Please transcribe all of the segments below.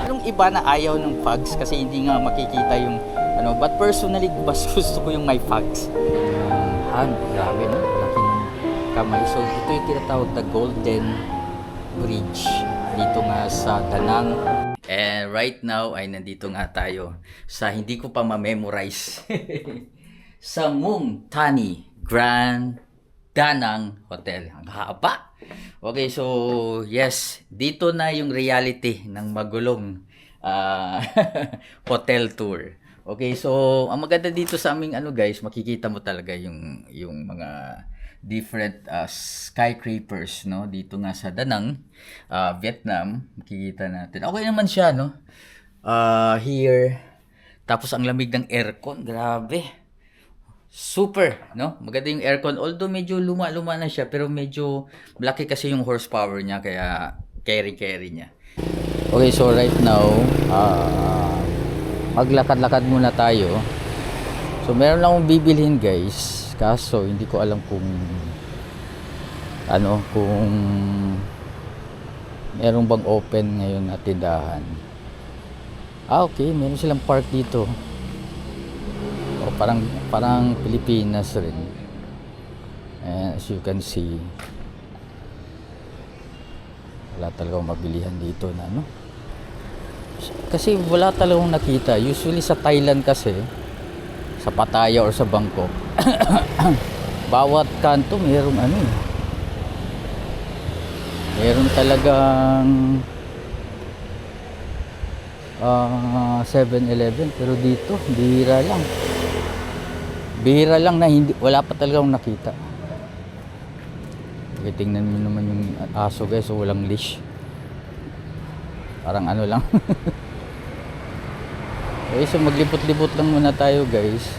Yung iba na ayaw ng fogs kasi hindi nga makikita yung ano, but personally mas gusto ko yung may fogs. Grabe no, laki ng kamay. So ito yung tinatawag na Golden Bridge dito nga sa Danang. And right now ay nandito nga tayo sa hindi ko pa ma-memorize sa Mung Thani Grand Danang Hotel. Ang haba. Okay, so yes, dito na yung reality ng magulong hotel tour. Okay, so ang maganda dito sa aming ano guys, makikita mo talaga yung mga different skyscrapers, no, dito nga sa Danang, Vietnam. Makikita natin. Okay naman siya, no. Here. Tapos ang lamig ng aircon, grabe. Super, no? Maganda yung aircon. Although medyo luma-luma na siya, pero medyo malaki kasi yung horsepower niya, kaya carry niya. Okay, so right now, maglakad-lakad muna tayo. So meron lang akong bibilhin guys, kaso hindi ko alam kung kung meron bang open ngayon na tindahan. Okay, meron silang park dito. O parang Pilipinas rin. And as you can see, wala talagang mabilihan dito na kasi wala talagang nakita. Usually sa Thailand kasi, sa Pattaya or sa Bangkok, bawat kanto mayroong meron talagang 7-Eleven, pero dito bihira lang na wala pa talagang nakita. Okay, tingnan mo naman yung aso guys, so walang leash, parang lang. Okay, so maglibot-libot lang muna tayo guys.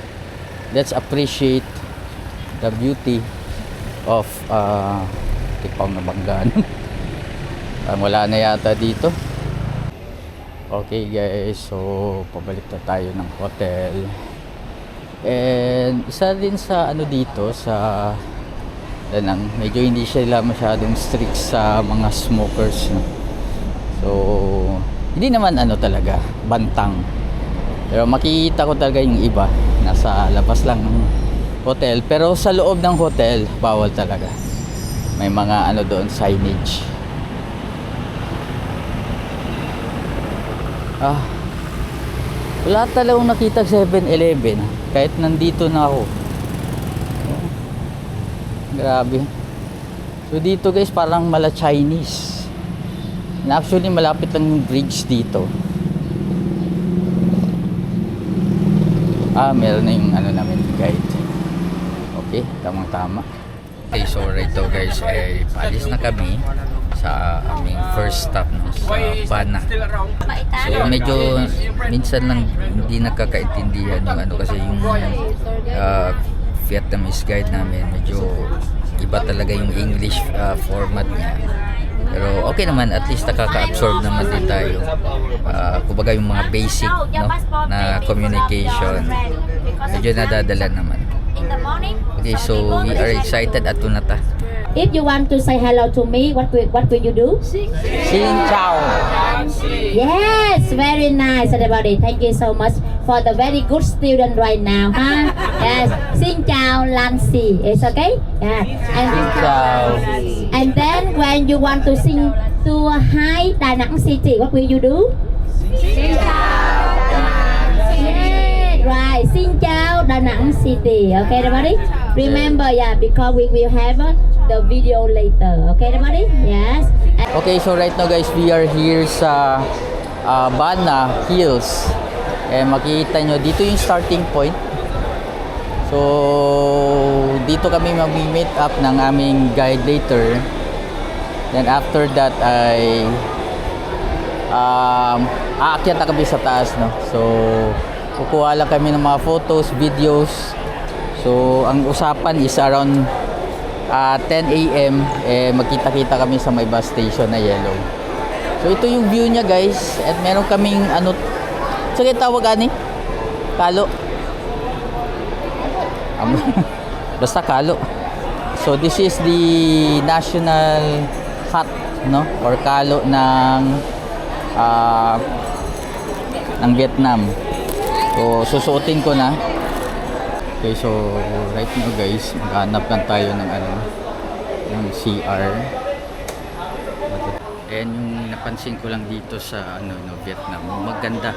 Let's appreciate the beauty of Tipang na Banggaan. Parang wala na yata dito. Okay guys, so pabalik na tayo ng hotel. And isa din sa dito sa Danang, medyo hindi sila masyadong strict sa mga smokers, no? So hindi naman talaga bantang, pero makikita ko talaga yung iba nasa labas lang ng hotel, pero sa loob ng hotel bawal talaga. May mga doon signage. Wala talagang nakita 7-Eleven kahit nandito na ako. Grabe. So dito guys parang mala Chinese. And actually malapit lang yung bridge dito. Meron na yung namin guide. Okay, tamang-tama. Okay, so right now guys, paalis na kami sa aming first stop sa Bana. So medyo minsan lang hindi nakakaintindihan yung kasi yung Vietnamese guide namin, medyo iba talaga yung English format niya. Pero okay naman, at least nakaka-absorb naman din tayo. Kumbaga yung mga basic na communication, medyo nadadala naman. Okay, so we are excited at tunata. If you want to say hello to me, what will you do? Xin chào. Yes, very nice everybody. Thank you so much for the very good student right now, huh? Yes, xin chào Lancy. It's okay? Yeah. And then when you want to sing to hi Da Nang City, what will you do? Xin chào Da Nang City. Right, xin chào Da Nang City. Okay, everybody? Remember, because we will have the video later. Okay, everybody? Yes. Okay, so right now guys, we are here sa Bana Hills. Makikita nyo, dito yung starting point. So, dito kami mag-meet up ng aming guide later. Then after that ay aakyat na kami sa taas, no? So, kukuha lang kami ng mga photos, videos. So, ang usapan is around 10 AM, magkita-kita kami sa may bus station na yellow. So, ito yung view niya guys. At meron kaming sige, tawag Kalo. Basta Kalo. So, this is the national hut, no? Or Kalo ng ng Vietnam. So susuotin ko na. Okay, so right now guys, maghanap lang tayo ng ng CR. And yung napansin ko lang dito sa Vietnam, maganda.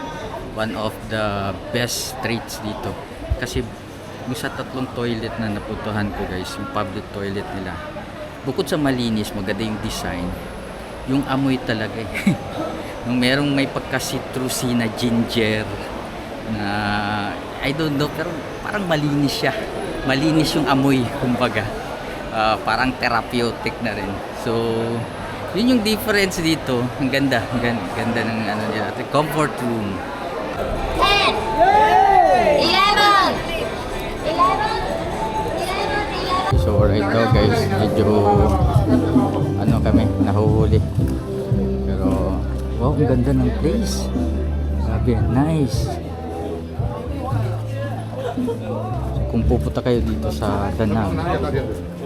One of the best streets dito. Kasi yung sa tatlong toilet na napuntahan ko guys, yung public toilet nila, bukod sa malinis, maganda yung design, yung amoy talaga eh. Yung merong may pagka-citrusy na ginger na I don't know, pero parang malinis siya. Malinis yung amoy, kumbaga. Parang therapeutic na rin. So, yun yung difference dito. Ang ganda. Ganda ng nila. Comfort room. 10, 11. So right now guys, medyo kami, nahuhuli. Pero wow, ang ganda ng place. Grabe, nice. Kung pupunta kayo dito sa Da Nang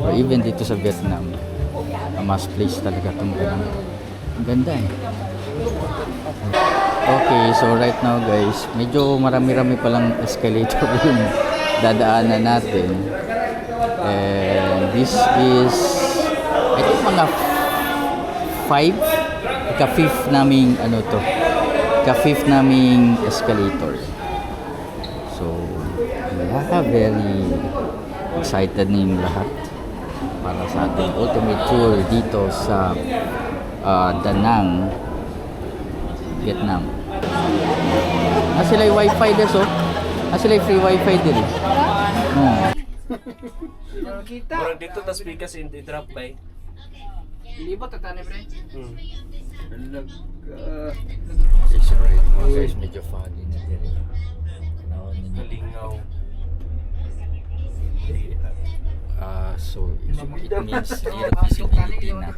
or even dito sa Vietnam, mas place talaga itong ganun. Ang ganda eh. Okay, so right now guys, medyo marami-rami palang escalator yung dadaanan natin. And this is I think mga 5 ika-5th naming ika-5th naming escalator. So yeah, very excited na yung lahat para sa ating ultimate tour dito sa Da Nang, Vietnam. Sila yung wifi deso. Sila yung free wifi din. Orang dito tas pikas hindi drop by. Libot at tani pre. Sorry, guys, medyo foggy na din. Kalingaw. So it means air visibility na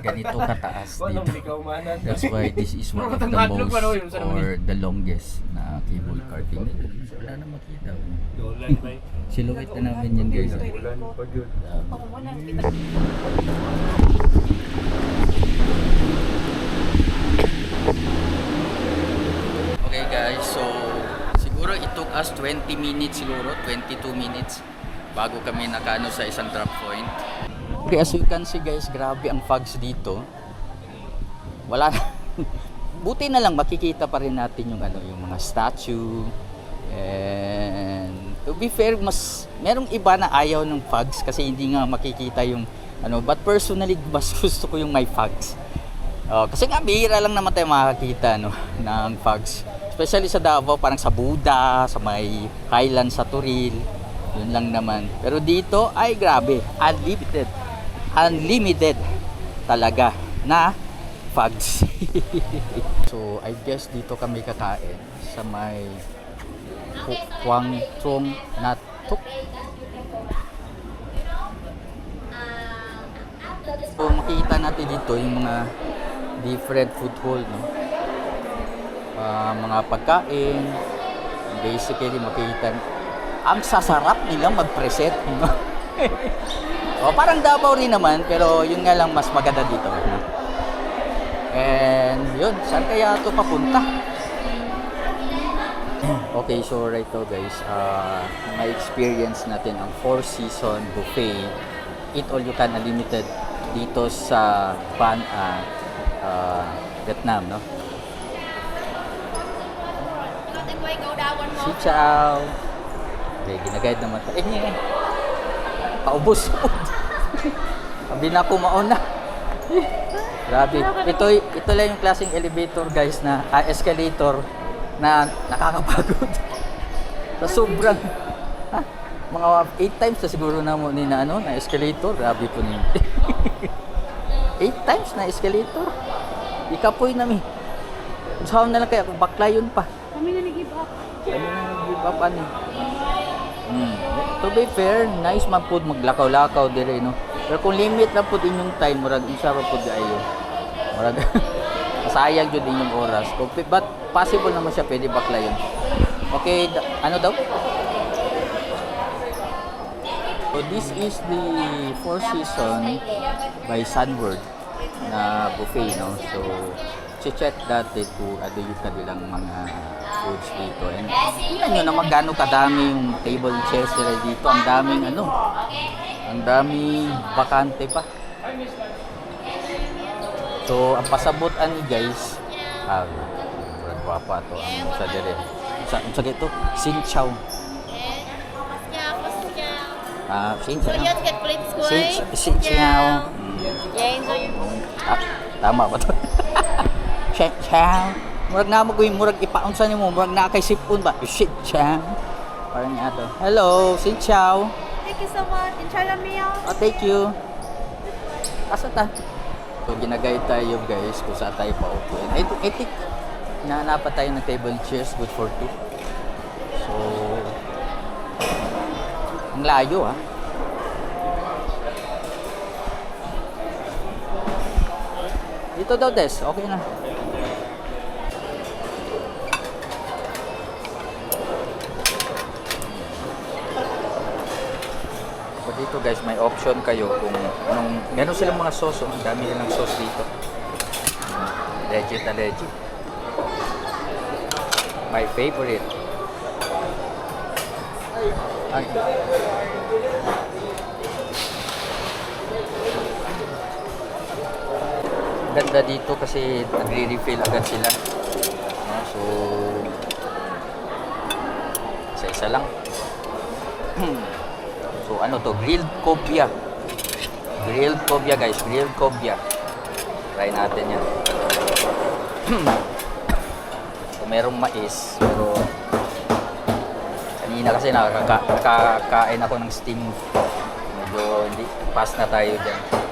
ganito kataas Walang dito. bikaw manan. That's why this is one of the most or the longest na cable car. Wala na makita. Dolan bay. Silhouette na namin yan guys. Ulan pag yun. Okay guys, so siguro it took us 20 minutes siguro, 22 minutes bago kami nakaano sa isang drop point. Okay, as you can see guys, grabe ang fogs dito. Wala buti na lang makikita pa rin natin yung yung mga statue. And to be fair, mas merong iba na ayaw ng fogs kasi hindi nga makikita yung but personally mas gusto ko yung may fogs. Kasi nga bihira lang naman tayo makakita ng fogs. Especially sa Davao, parang sa Buda, sa may Highland sa Turil. Yun lang naman. Pero dito ay grabe, unlimited talaga na fogs. So I guess dito kami kakain sa may Quang Trong Nhat Thuk. So makikita natin dito yung mga different food hall, mga pagkain. Basically makikita ang sasarap nilang mag-present, parang Davao rin naman, pero yun nga lang mas maganda dito. And yun, saan kaya ito papunta? Okay, so right now guys, may experience natin ang 4-season buffet, eat all you can unlimited dito sa Ban Vietnam, Xin chào. Okay, ginaguide naman ito. Paubos po. Sabi na po mauna. Grabe. Ito lang yung klaseng elevator guys na escalator na nakakapagod. Sa sobrang mga 8 times na siguro na mo na escalator. Grabe po niyo. 8 times na escalator. Ikapoy namin. Saan na lang kaya kung bakla yun pa. Kami na nag-give up. Give up ani. To be fair, nice man pud maglakaw-lakaw dire Pero kung limit na pud inyong time, murag isa ra pud ayo. Murag sayang jud inyong oras. But possible naman siya pwede bakla yun. Okay, ano daw? So this is the 4 season by Sunward na buffet, So nag-check dati to ano yung kanilang mga foods dito. And tingnan nyo naman gaano kadami yung table and chairs nila dito. Ang daming ano, ang daming bakante pa. So, ang pasabutan ni guys, murag guwapa to ang sa dire. Sa ito, Xin Chao. Xin Chao. Xin Chao. Tama ba to? Xin Chao. Murag na mo murag ipaunsa nimo, murag na kay sipon ba? Xin Chao. Parang nga to. Hello, Xin Chao. Thank you so much. Enjoy the meal. Thank you. Asa ta? So, ginagay tayo guys kung saan tayo paupuin. I think nahanap tayo ng table chairs good for two. So, ang layo ha. Dito daw Des, okay na. So, dito guys, may option kayo kung anong, meron silang mga sauce, ang dami nilang sauce dito. Legit na legit. My favorite. Ay. Ganda dito kasi nagre-refill agad sila. No? So, isa-isa lang. So, ano to? Grilled cobia. Grilled cobia guys. Grilled cobia. Try natin yan. So, merong mais. Pero, kanina kasi nakakain ako ng steam. Medyo hindi, pass na tayo dyan.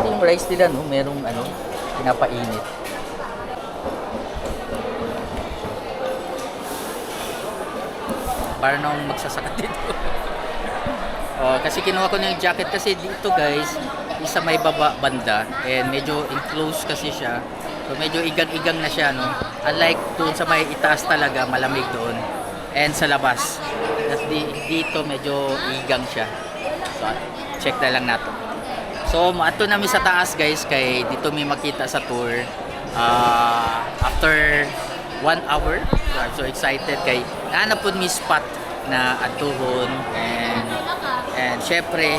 Yung rice nila, no? Merong ano, pinapainit. Para na akong magsasaka dito. Kasi kinuha ko na yung jacket kasi dito guys, isa may baba banda and medyo enclosed kasi siya. So medyo igang-igang na siya, no? Unlike doon sa may itaas talaga, malamig doon. And sa labas. At dito medyo igang siya. So check na lang natin. So maato namin sa taas guys, kay dito may makita sa tour. After 1 hour, so I'm so excited kay naanap po mi spot na atuhon and syempre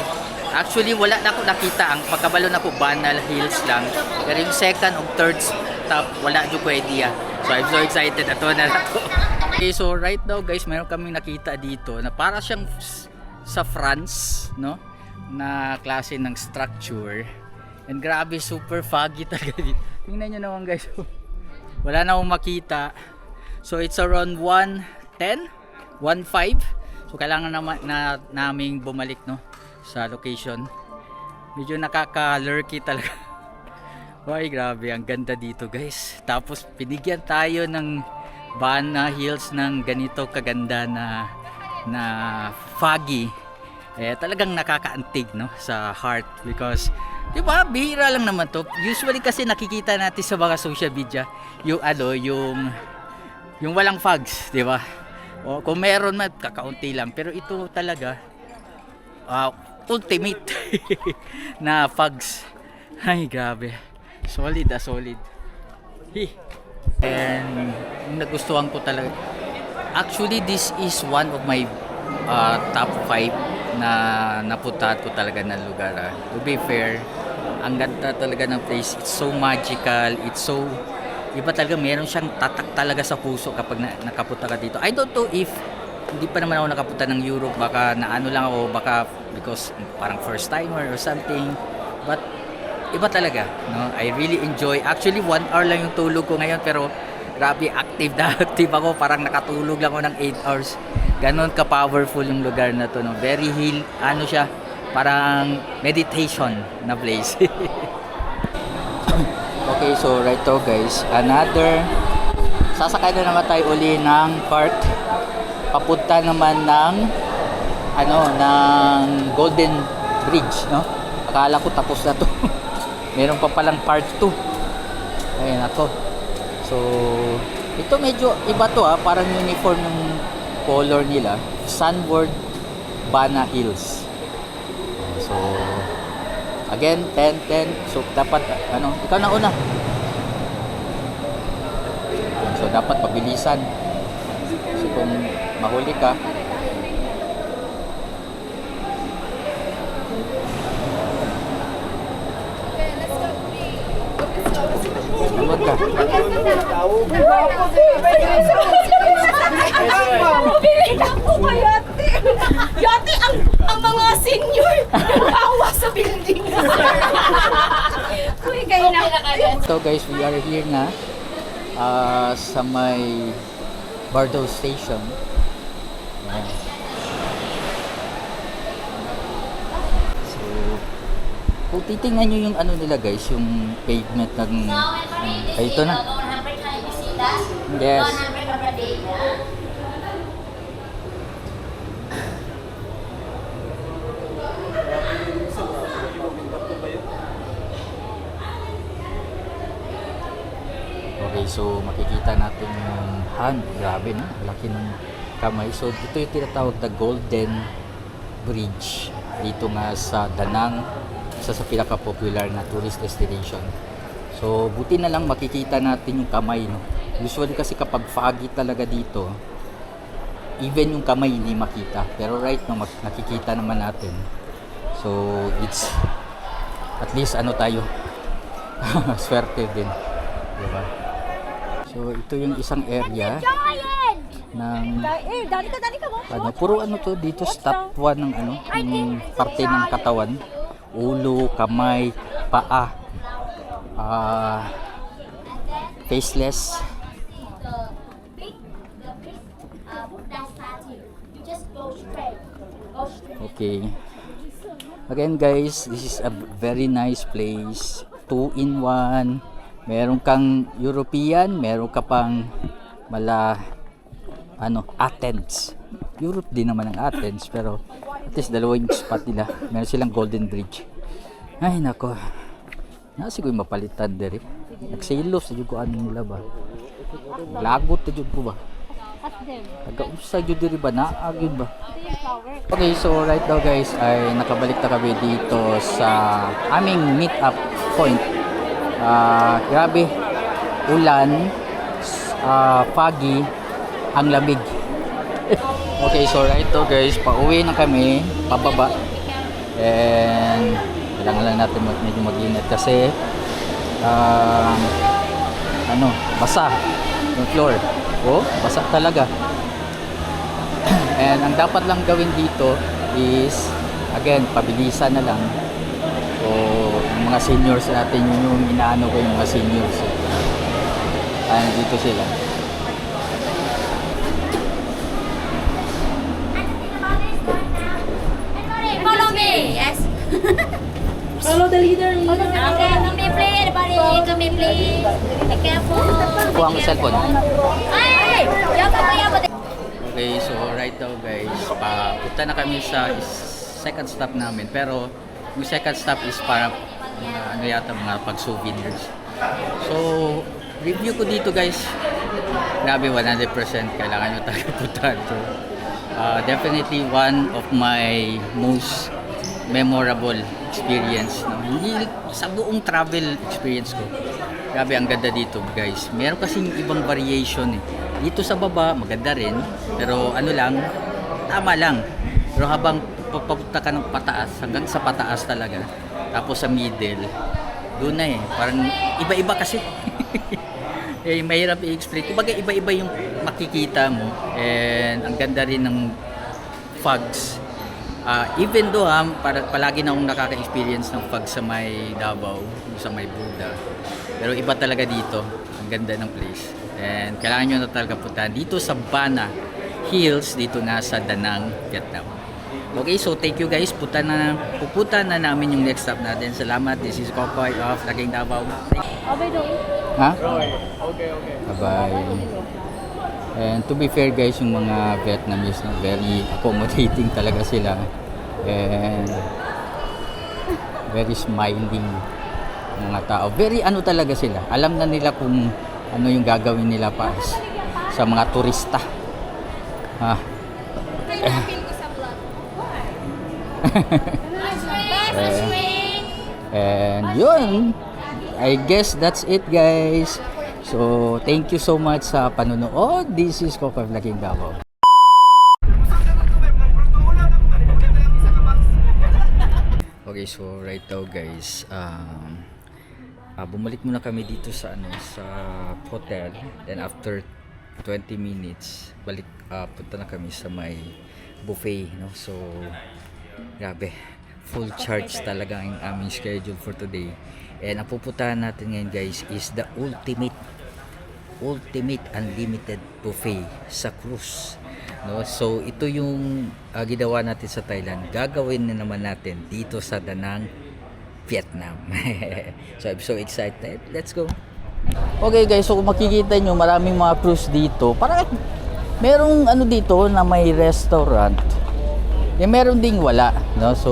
actually wala na ako nakita, ang pagkabalo na ko Banal Hills lang, pero yung second o third stop wala jud ko idea. So I'm so excited ato na nato. Okay, so right now guys, meron kaming nakita dito na para siyang sa France, no? Na klase ng structure. And grabe, super foggy talaga dito. Tingnan nyo naman guys. Wala na akong makita. So it's around 1:10, 1:05. So kailangan naming bumalik, no, sa location. Medyo nakaka-lurky talaga. Ay grabe, ang ganda dito guys. Tapos pinigyan tayo ng Banal Hills ng ganito kaganda na foggy. Talagang nakakaantig, no, sa heart because di ba bihira lang naman to. Usually kasi nakikita natin sa mga social media yung yung walang fogs, di ba? O kung meron man kakaunti lang, pero ito talaga ultimate na fogs. Ay grabe, solid solid. And yung nagustuhan ko talaga, actually this is one of my top 5 na napuntahan ko talaga ng lugar. To be fair, ang ganda talaga ng place. It's so magical. It's so iba talaga. Meron siyang tatak talaga sa puso kapag nakapunta ka dito. I don't know if hindi pa naman ako nakapunta ng Europe. Baka naano lang ako. Baka because parang first timer or something. But iba talaga, no? I really enjoy. Actually 1 hour lang yung tulog ko ngayon, pero grabe active na active ako. Parang nakatulog lang ako ng 8 hours. Ganon ka-powerful yung lugar na to, no? Very ano siya, parang meditation na place. Okay, so right to guys, sasakay na naman tayo uli ng park. Papunta naman ng ng Golden Bridge, no? Akala ko tapos na to. Meron pa palang part 2. Ayun ako. So, ito medyo iba to, parang uniform yung color nila. Sunward Banal Hills. So, again, 10-10. So, dapat, ikaw na una. dapat pabilisan. Kasi kung mahuli ka, Lumot ka. Yati ang mga senior nagbawa sa building. Uy, kayo na. So guys, we are here na sa may Bardo Station. Ayan. So, kung titingnan nyo yung ano nila guys, yung pavement ng ito na. Yes. Okay, so makikita natin yung hand. Grabe, no? Laki ng kamay. So, ito yung tinatawag na Golden Bridge. Dito nga sa Danang, isa sa pinaka-popular na tourist destination. So, buti na lang makikita natin yung kamay, no? Usually kasi kapag foggy talaga dito, even yung kamay hindi makita. Pero right now, nakikita naman natin. So, it's at least ano tayo, swerte din. Diba? So, ito yung isang area ng ano, puro ano to dito, statwa ng ano, yung parte ng katawan, ulo, kamay, paa, faceless. Okay. Again guys, this is a very nice place. 2-in-1. Meron kang European, meron ka pang Athens. Europe din naman ang Athens, pero at least dalawang spot nila. Meron silang Golden Bridge. Ay nako. Nasi ko yung mapalitan dere. Nagsilos sa jud ko ano nila ba. Lagot ta jud ko ba. Taga-usa jud diri ba na agud ba. Okay, so right now guys ay nakabalik na kami dito sa aming meet up point. Grabe, ulan, foggy, ang lamig. Okay, so right now guys, pauwi na kami, pababa. And kailangan lang natin medyo mag-ingat kasi basa yung floor. Oh, basa talaga. And ang dapat lang gawin dito is again, pabilisan na lang. So, yung mga seniors natin, yun yung inaano ko yung mga seniors. Ayan, dito sila. Follow me. Yes. Follow the leader. Okay, come here, please. Everybody, come here, please. Be careful. Kuha ang cellphone. Hey, yabo. Okay, so right now guys, papunta na kami sa second stop namin. Pero yung second stop is para mga pag-souvenirs. So, review ko dito guys. Grabe, 100% kailangan nyo talaga puntahan to. Definitely one of my most memorable experience. No? Hindi sa buong travel experience ko. Grabe, ang ganda dito guys. Meron kasing ibang variation eh. Dito sa baba, maganda rin. Pero ano lang, tama lang. Pero habang papunta ka ng pataas, hanggang sa pataas talaga. Tapos sa middle, doon na eh. Parang iba-iba kasi. Eh, mahirap i-explain. Kumbaga iba-iba yung makikita mo. And ang ganda rin ng fogs. Even though palagi na akong nakaka-experience ng fog sa may Davao, sa may Buda. Pero iba talaga dito. Ang ganda ng place. And kailangan nyo na talaga puntahan dito sa Bana Hills, dito na sa Danang, Vietnam. Okay, so thank you guys. Pupunta na namin yung next stop natin. Salamat. This is Kokoy of Laging Davao. Ha? Okay. Bye-bye. And to be fair guys, yung mga Vietnamese na very accommodating talaga sila. And very smiling mga tao. Very ano talaga sila. Alam na nila kung ano yung gagawin nila para sa mga turista. And yun, I guess that's it guys. So, thank you so much sa panonood. This is Coco Vlogging Davao. Okay, so right now guys, bumalik muna kami dito sa sa hotel. Then after 20 minutes, punta na kami sa may buffet, no? So, grabe, full charge talaga ang aming schedule for today. And ang pupuntahan natin ngayon guys is the ultimate unlimited buffet sa cruise, no? So ito yung ginawa natin sa Thailand, gagawin na naman natin dito sa Da Nang, Vietnam. So I'm so excited, let's go. Okay guys, so kung makikita nyo, maraming mga cruise dito. Parang merong dito na may restaurant, meron ding wala, no? So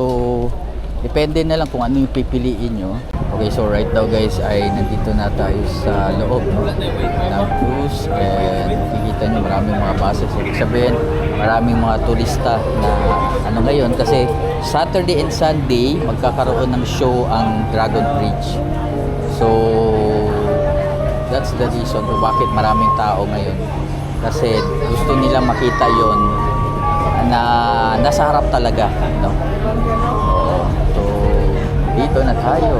depende na lang kung ano yung pipiliin nyo. Okay, so right now guys ay nandito na tayo sa loob, no, ng cruise, and makikita nyo maraming mga buses. Ibig sabihin maraming mga turista na ngayon kasi Saturday and Sunday magkakaroon ng show ang Dragon Bridge. So that's the reason kung bakit maraming tao ngayon, kasi gusto nilang makita yon na nasa harap talaga, no? So dito na tayo.